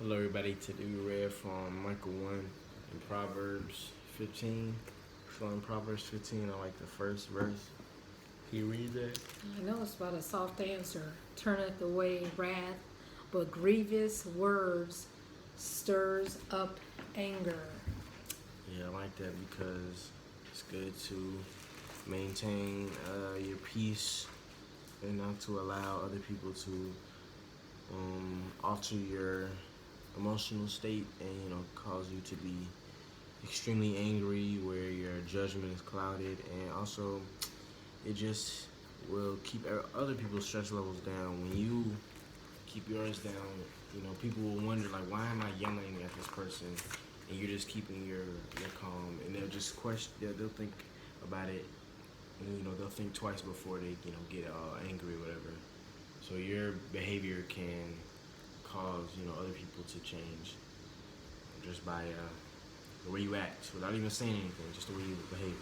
Hello, everybody. Today we read from Mic.1 in Proverbs 15. So in Proverbs 15, I like the first verse. Can you read that? I know it's about a soft answer turneth away wrath, but grievous words stirs up anger. Yeah, I like that because it's good to maintain your peace and not to allow other people to alter your emotional state and cause you to be extremely angry where your judgment is clouded, and also it just will keep other people's stress levels down. When you keep yours down, people will wonder, like, why am I yelling at this person? And you're just keeping your calm, and they'll just question. They'll think about it, and they'll think twice before they get angry or whatever. So your behavior can cause other people to change just by the way you act, without even saying anything, just the way you behave.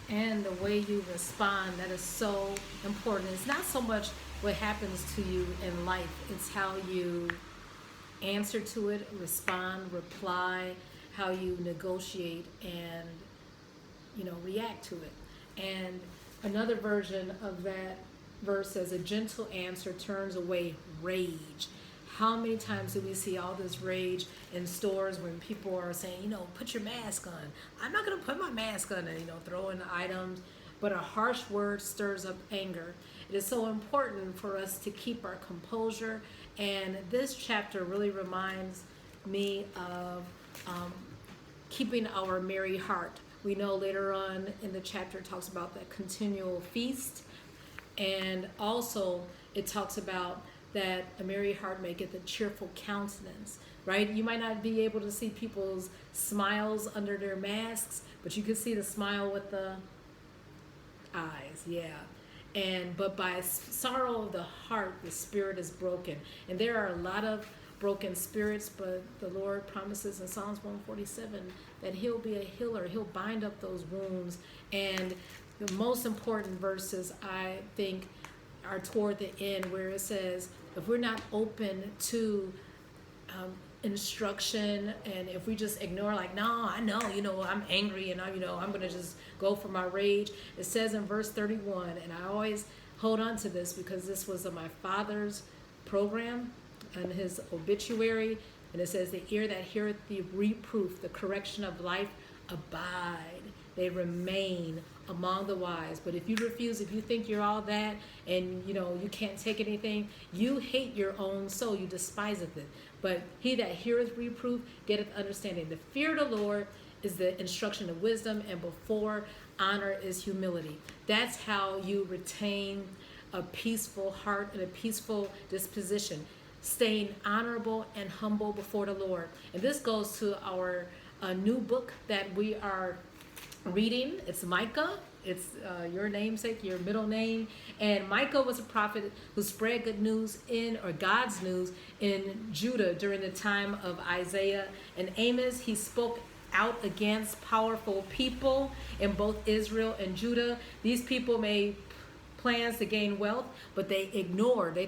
And the way you respond, that is so important. It's not so much what happens to you in life, it's how you answer to it, respond, reply, how you negotiate and react to it. And another version of that verse says, a gentle answer turns away rage. How many times do we see all this rage in stores when people are saying, put your mask on? I'm not going to put my mask on and, throw in items. But a harsh word stirs up anger. It is so important for us to keep our composure. And this chapter really reminds me of keeping our merry heart. We know later on in the chapter it talks about that continual feast. And also it talks about that a merry heart maketh a cheerful countenance, right? You might not be able to see people's smiles under their masks, but you can see the smile with the eyes, yeah. But by sorrow of the heart, the spirit is broken. And there are a lot of broken spirits, but the Lord promises in Psalms 147 that he'll be a healer. He'll bind up those wounds. And the most important verses, I think, are toward the end, where it says, if we're not open to instruction, and if we just ignore, like, no, I know, I'm angry, and I'm going to just go for my rage. It says in verse 31, and I always hold on to this because this was my father's program and his obituary, and it says, the ear that heareth the reproof, the correction of life, abide. They remain among the wise. But if you refuse, if you think you're all that and you can't take anything, you hate your own soul, you despiseth it. But he that heareth reproof getteth understanding. The fear of the Lord is the instruction of wisdom, and before honor is humility. That's how you retain a peaceful heart and a peaceful disposition, staying honorable and humble before the Lord. And this goes to our new book that we are reading. It's Micah. It's your namesake, your middle name. And Micah was a prophet who spread good news God's news in Judah during the time of Isaiah and Amos. He spoke out against powerful people in both Israel and Judah. These people made plans to gain wealth, but they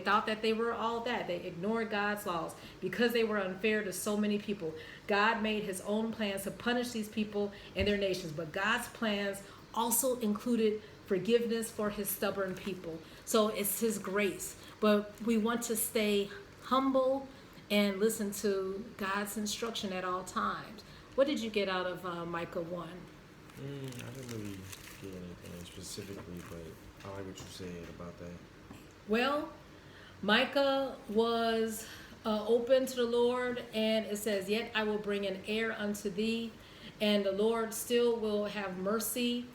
thought that they were all that. They ignored God's laws because they were unfair to so many people. God made his own plans to punish these people and their nations, but God's plans also included forgiveness for his stubborn people. So it's his grace, but we want to stay humble and listen to God's instruction at all times. What did you get out of Micah 1? I didn't really get anything specifically, but I like what you said about that. Well, Micah was open to the Lord, and it says, yet I will bring an heir unto thee, and the Lord still will have mercy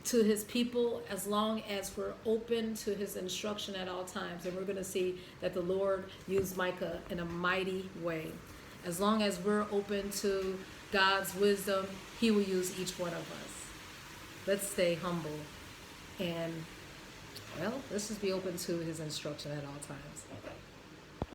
to his people as long as we're open to his instruction at all times. And we're going to see that the Lord used Micah in a mighty way. As long as we're open to God's wisdom, he will use each one of us. Let's stay humble and, let's just be open to his instruction at all times.